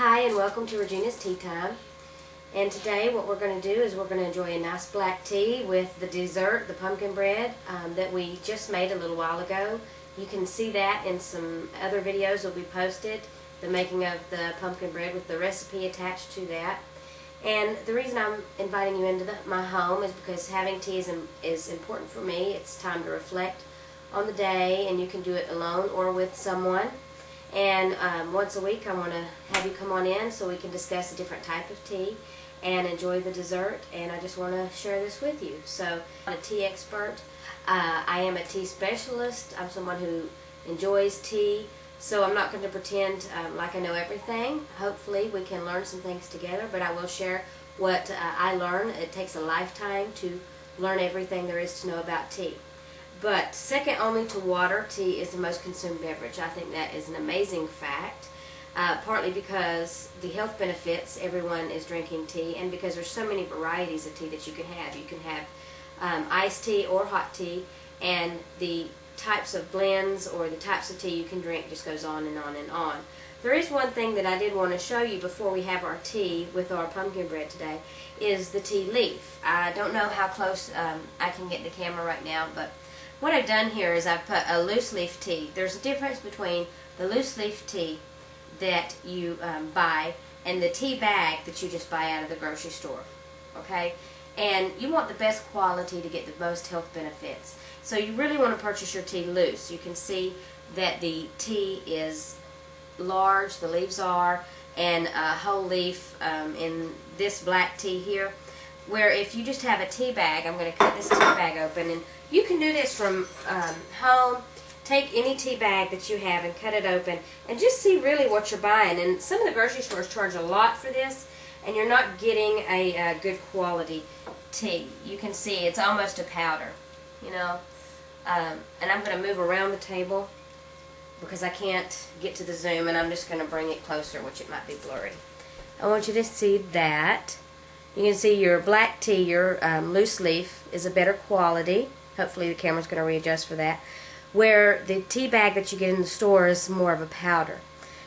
Hi and welcome to Regina's Tea Time. And today what we're going to do is we're going to enjoy a nice black tea with the dessert, the pumpkin bread that we just made a little while ago. You can see that in some other videos that we posted, the making of the pumpkin bread with the recipe attached to that. And the reason I'm inviting you into my home is because having tea is important for me. It's time to reflect on the day, and you can do it alone or with someone. And once a week I want to have you come on in so we can discuss a different type of tea and enjoy the dessert, and I just want to share this with you. So I'm a tea expert. I am a tea specialist. I'm someone who enjoys tea, so I'm not going to pretend like I know everything. Hopefully we can learn some things together, but I will share what I learn. It takes a lifetime to learn everything there is to know about tea. But second only to water, tea is the most consumed beverage. I think that is an amazing fact, partly because the health benefits, everyone is drinking tea, and because there's so many varieties of tea that you can have. You can have iced tea or hot tea, and the types of blends or the types of tea you can drink just goes on and on and on. There is one thing that I did want to show you before we have our tea with our pumpkin bread today, is the tea leaf. I don't know how close I can get the camera right now, but what I've done here is I've put a loose leaf tea. There's a difference between the loose leaf tea that you buy and the tea bag that you just buy out of the grocery store. Okay? And you want the best quality to get the most health benefits. So you really want to purchase your tea loose. You can see that the tea is large, the leaves are, and a whole leaf in this black tea here. Where if you just have a tea bag, I'm going to cut this tea bag open, and you can do this from home. Take any tea bag that you have and cut it open and just see really what you're buying. And some of the grocery stores charge a lot for this, and you're not getting a good quality tea. You can see it's almost a powder, you know. And I'm going to move around the table because I can't get to the zoom, and I'm just going to bring it closer, which it might be blurry. I want you to see that. You can see your black tea, your loose leaf, is a better quality. Hopefully the camera's going to readjust for that. Where the tea bag that you get in the store is more of a powder.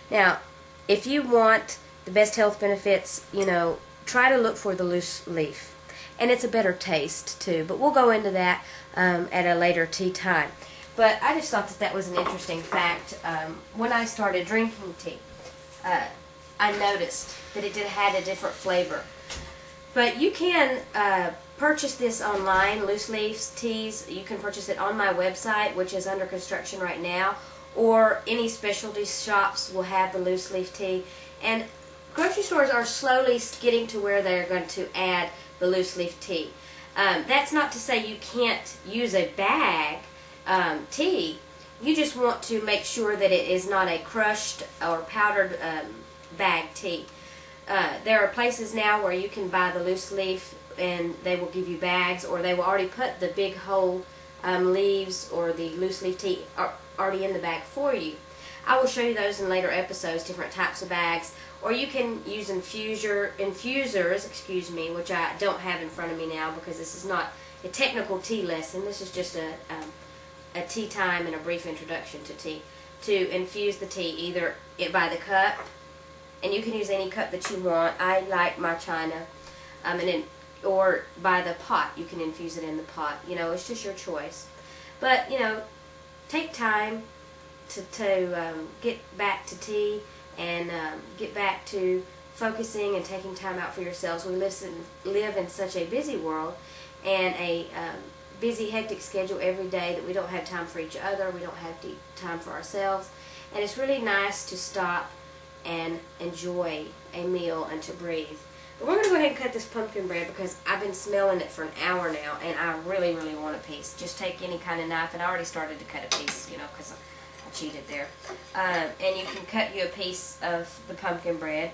Now, if you want the best health benefits, you know, try to look for the loose leaf. And it's a better taste, too. But we'll go into that at a later tea time. But I just thought that that was an interesting fact. When I started drinking tea, I noticed that it had a different flavor. But you can purchase this online, loose leaf teas. You can purchase it on my website, which is under construction right now, or any specialty shops will have the loose leaf tea. And grocery stores are slowly getting to where they're going to add the loose leaf tea. That's not to say you can't use a bag tea. You just want to make sure that it is not a crushed or powdered bag tea. There are places now where you can buy the loose leaf and they will give you bags, or they will already put the big whole leaves or the loose leaf tea already in the bag for you. I will show you those in later episodes, different types of bags, or you can use infusers, excuse me, which I don't have in front of me now because this is not a technical tea lesson. This is just a tea time and a brief introduction to tea. To infuse the tea either by the cup, and you can use any cup that you want. I like my china, or by the pot. You can infuse it in the pot. You know, it's just your choice. But you know, take time to get back to tea and get back to focusing and taking time out for yourselves. We live in such a busy world and a busy, hectic schedule every day that we don't have time for each other. We don't have time for ourselves, and it's really nice to stop and enjoy a meal and to breathe. But we're going to go ahead and cut this pumpkin bread because I've been smelling it for an hour now, and I really, really want a piece. Just take any kind of knife, and I already started to cut a piece, you know, because I cheated there. And you can cut you a piece of the pumpkin bread.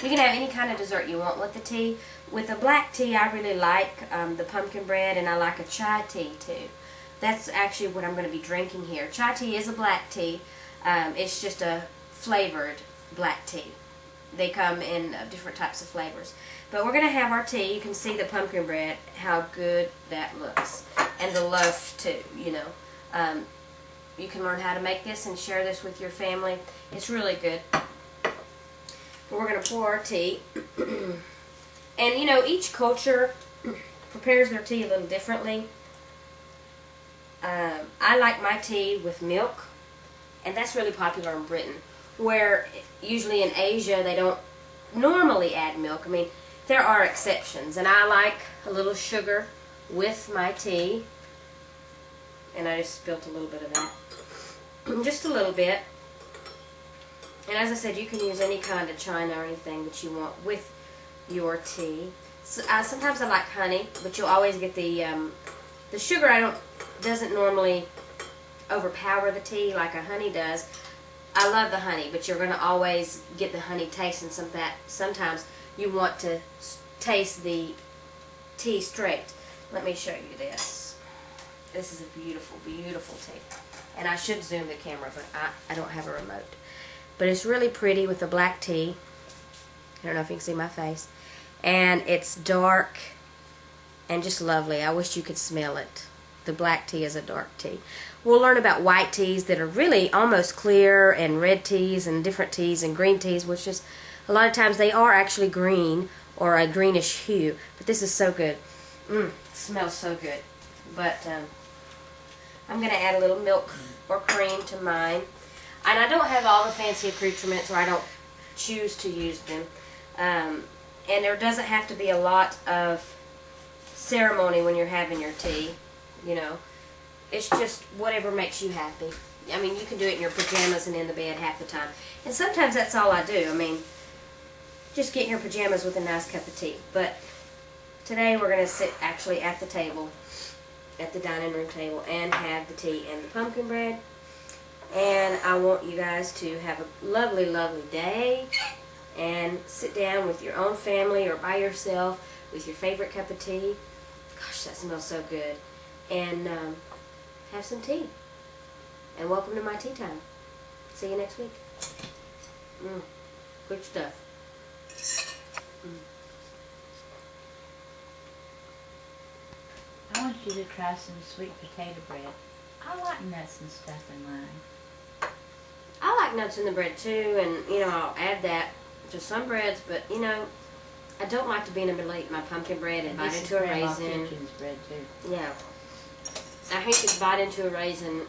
You can have any kind of dessert you want with the tea. With the black tea, I really like the pumpkin bread, and I like a chai tea too. That's actually what I'm going to be drinking here. Chai tea is a black tea. It's just a flavored black tea. They come in different types of flavors. But we're going to have our tea. You can see the pumpkin bread, how good that looks. And the loaf too, you know. You can learn how to make this and share this with your family. It's really good. We're going to pour our tea. And you know, each culture prepares their tea a little differently. I like my tea with milk, and that's really popular in Britain, where usually in Asia they don't normally add milk. I mean, there are exceptions, and I like a little sugar with my tea. And I just spilt a little bit of that. Just a little bit. And as I said, you can use any kind of china or anything that you want with your tea. So, sometimes I like honey, but you'll always get the sugar. Doesn't normally overpower the tea like a honey does. I love the honey, but you're going to always get the honey taste, and sometimes you want to taste the tea straight. Let me show you this. This is a beautiful, beautiful tea. And I should zoom the camera, but I don't have a remote. But it's really pretty with the black tea. I don't know if you can see my face. And it's dark and just lovely. I wish you could smell it. The black tea is a dark tea. We'll learn about white teas that are really almost clear, and red teas and different teas and green teas, which is a lot of times they are actually green or a greenish hue. But this is so good. It smells so good. But I'm going to add a little milk or cream to mine. And I don't have all the fancy accoutrements, or I don't choose to use them. And there doesn't have to be a lot of ceremony when you're having your tea, you know. It's just whatever makes you happy. I mean, you can do it in your pajamas and in the bed half the time. And sometimes that's all I do. I mean, just get in your pajamas with a nice cup of tea. But today we're going to sit actually at the table, at the dining room table, and have the tea and the pumpkin bread. And I want you guys to have a lovely, lovely day, and sit down with your own family or by yourself with your favorite cup of tea. Gosh, that smells so good. And have some tea. And welcome to my tea time. See you next week. Good stuff. I want you to try some sweet potato bread. I like nuts and stuff in mine. I like nuts in the bread too, and you know, I'll add that to some breads, but you know, I don't like to be in the middle and eat my pumpkin bread and bite into a raisin. Bread too. Yeah. I hate to bite into a raisin,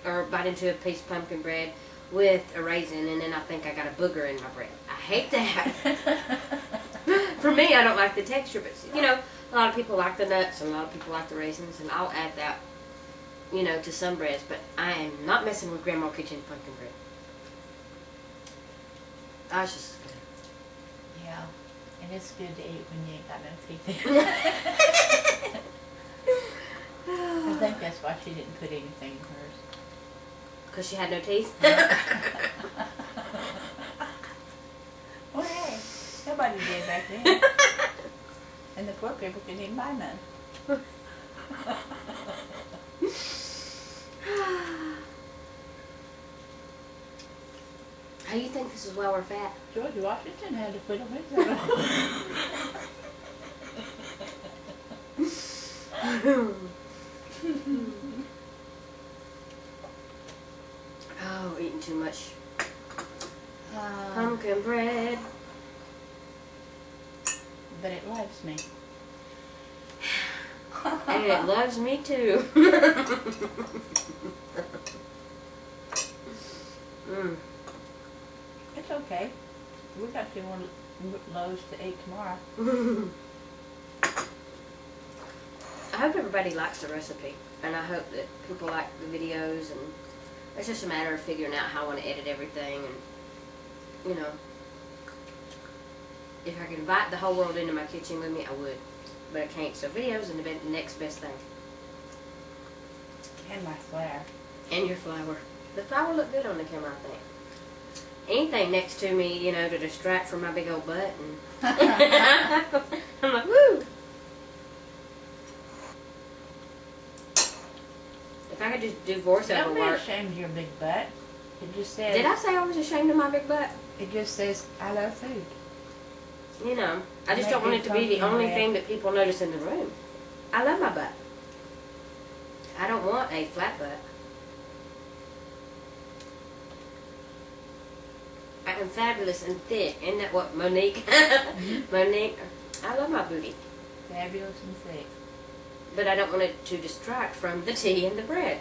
or bite into a piece of pumpkin bread with a raisin, and then I think I got a booger in my bread. I hate that. For me, I don't like the texture, but you know, a lot of people like the nuts, and a lot of people like the raisins, and I'll add that, you know, to some breads, but I am not messing with Grandma Kitchen pumpkin bread. I was just good. Yeah, and it's good to eat when you ain't got no teeth in. I think that's why she didn't put anything in hers. Because she had no teeth? Well, hey, nobody did back then. And the poor people couldn't even buy none. How do you think this is why we're fat? George Washington had to put them in there. Oh, eating too much pumpkin bread. But it loves me. And it loves me too. It's okay. We got 2 more loaves to eat tomorrow. I hope everybody likes the recipe, and I hope that people like the videos, and it's just a matter of figuring out how I want to edit everything, and you know, if I could invite the whole world into my kitchen with me, I would, but I can't. So videos are the next best thing. And my flour. And your flour. The flour looked good on the camera, I think. Anything next to me, you know, to distract from my big old butt, and I'm like, woo! If I could just do voiceover Don't be work. ashamed of your big butt. It just says. Did I say I was ashamed of my big butt? It just says, I love food. You know, I just don't want it to be the only thing that people notice in the room. I love my butt. I don't want a flat butt. and fabulous and thick. Isn't that what Monique? Monique, I love my booty. Fabulous and thick. But I don't want it to distract from the tea and the bread.